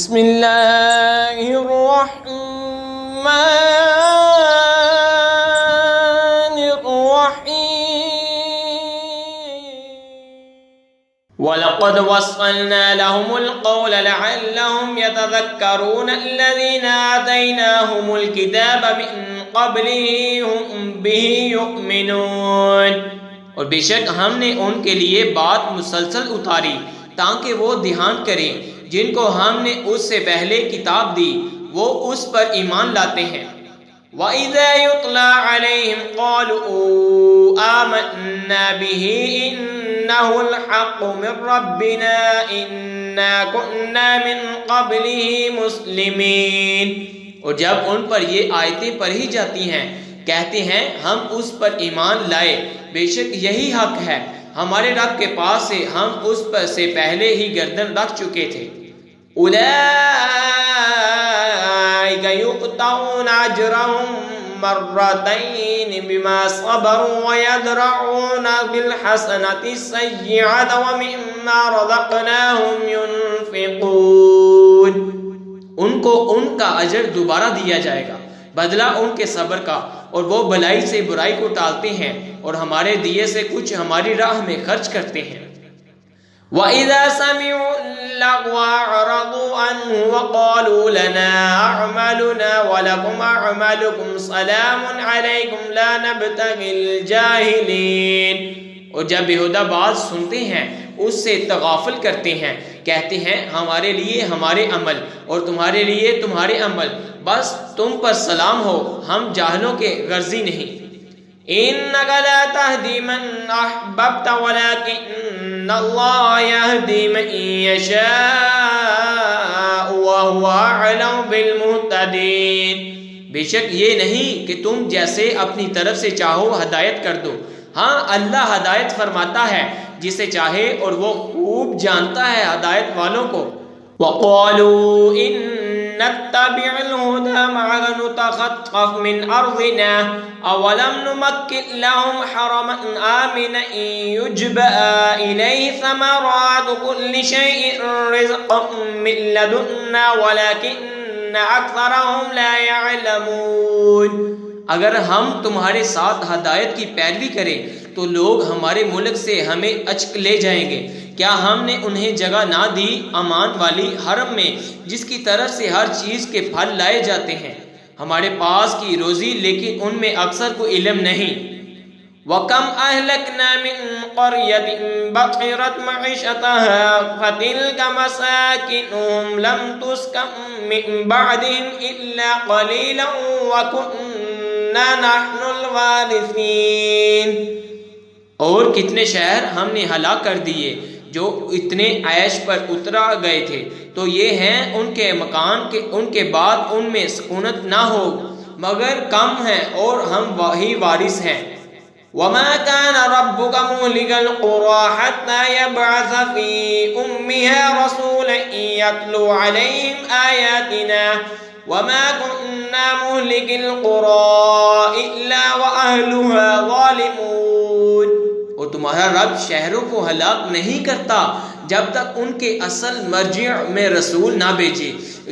بسم اللہ الرحمن الرحیم وَلَقَدْ وَصَّلْنَا لَهُمُ الْقَوْلَ لَعَلَّهُمْ يَتَذَكَّرُونَ الَّذِينَ آتَيْنَاهُمُ الْكِتَابَ مِنْ قَبْلِهِ هُمْ بِهِ يُؤْمِنُونَ۔ اور بے شک ہم نے ان کے لیے بات مسلسل اتاری تاکہ وہ دھیان کریں، جن کو ہم نے اس سے پہلے کتاب دی وہ اس پر ایمان لاتے ہیں۔ وَإِذَا يُتْلَى عَلَيْهِمْ قَالُوا آمَنَّا بِهِ إِنَّهُ الْحَقُّ مِنْ رَبِّنَا إِنَّا كُنَّا مِنْ قَبْلِهِ مُسْلِمِينَ۔ اور جب ان پر یہ آیتیں پڑھی جاتی ہیں کہتے ہیں ہم اس پر ایمان لائے، بے شک یہی حق ہے ہمارے رب کے پاس سے، ہم اس پر سے پہلے ہی گردن رکھ چکے تھے۔ اولئک یؤتون اجرهم مرتین بما صبروا ویدرؤون بالحسنۃ السیئۃ ومما رزقناهم ينفقون۔ ان کو ان کا اجر دوبارہ دیا جائے گا، بدلہ ان کے صبر کا، اور وہ بلائی سے برائی کو ٹالتے ہیں اور ہمارے دیے سے کچھ ہماری راہ میں خرچ کرتے ہیں۔ وَإِذَا سَمِعُوا اللَّغْوَ أَعْرَضُوا عَنْهُ وَقَالُوا لَنَا أَعْمَالُنَا وَلَكُمْ أَعْمَالُكُمْ سَلَامٌ عَلَيْكُمْ لَا نَبْتَغِي الْجَاهِلِينَ۔ اور جب بیہودہ بات سنتے ہیں اس سے تغافل کرتے ہیں، کہتے ہیں ہمارے لیے ہمارے عمل اور تمہارے لیے تمہارے عمل، بس تم پر سلام ہو، ہم جاہلوں کے غرضی نہیں۔ إِنَّكَ لَا تَهْدِي مَنْ أَحْبَبْتَ وَلَكِنَّ اللَّهَ يَهْدِي مَن يَشَاءُ وَهُوَ أَعْلَمُ بِالْمُهْتَدِينَ۔ بے شک یہ نہیں کہ تم جیسے اپنی طرف سے چاہو ہدایت کر دو، ہاں اللہ ہدایت فرماتا ہے جسے چاہے اور وہ خوب جانتا ہے ہدایت والوں کو۔ وَقَالُوا إِن نَّتَّبِعِ الْهُدَىٰ مَعَكَ نُتَخَطَّفْ مِنْ أَرْضِنَا أَوَلَمْ نُمَكِّنْ لَهُمْ حَرَمًا آمِنًا يُجْبَىٰ إِلَيْهِ ثَمَرَاتُ كُلِّ شَيْءٍ رِزْقًا مِّن لَّدُنَّا وَلَٰكِنَّ أَكْثَرَهُمْ لَا يَعْلَمُونَ۔ اگر ہم تمہارے ساتھ ہدایت کی پیروی کریں تو لوگ ہمارے ملک سے ہمیں اچک لے جائیں گے۔ کیا ہم نے انہیں جگہ نہ دی امان والی حرم میں جس کی طرف سے ہر چیز کے پھل لائے جاتے ہیں؟ ہمارے پاس کی روزی لیکن ان میں اکثر کو علم نہیں۔ وَكَمْ أَهْلَكْنَا مِنْ قَرْيَةٍ بَطِرَتْ مَعِيشَتَهَا فَتِلْكَ مَسَاكِنُهُمْ لَمْ تُسْكَنْ مِنْ بَعْدِهِمْ إِلَّا قَلِيلًا وَكُنَّا نَحْنُ الْوَارِثِينَ۔ اور کتنے شہر ہم نے ہلاک کر دیے جو اتنے عیش پر اترا گئے تھے، تو یہ ہیں ان کے مکان کہ ان کے بعد ان میں سکونت نہ ہو مگر کم ہیں اور ہم وہی وارث ہیں۔ وَمَا كَانَ رَبُّكَ مُهْلِكَ الْقُرَىٰ حَتَّىٰ يَبْعَثَ فِي أُمِّهَا رَسُولًا يَتْلُو عَلَيْهِمْ آيَاتِنَا وَمَا كُنَّا مُهْلِكِ الْقُرَىٰ إِلَّا وَأَهْلُهَا ظَالِمُونَ۔ اور تمہارا رب شہروں کو ہلاک نہیں کرتا جب تک ان کے اصل مرجع میں رسول نہ بھیجے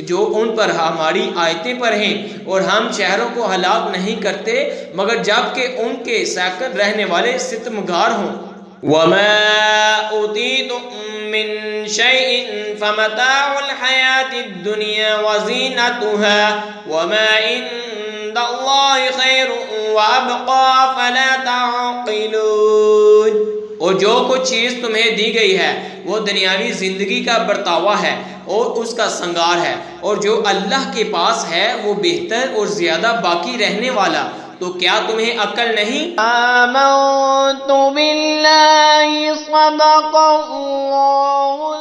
جو ان پر ہماری آیتیں پڑھیں، اور ہم شہروں کو ہلاک نہیں کرتے مگر جب کہ ان کے ساکن رہنے والے ستمگار ہوں۔ وَمَا أُوتِيتُم مِّن شَيْءٍ فَمَتَاعُ الْحَيَاةِ الدُّنْيَا وَزِينَتُهَا وَمَا عِندَ اللَّهِ خَيْرٌ وَأَبْقَىٰ فَلَا تَعْقِلُونَ۔ اور جو کچھ چیز تمہیں دی گئی ہے وہ دنیاوی زندگی کا برتاوا ہے اور اس کا سنگار ہے، اور جو اللہ کے پاس ہے وہ بہتر اور زیادہ باقی رہنے والا، تو کیا تمہیں عقل نہیں؟ آمنت باللہ صدق اللہ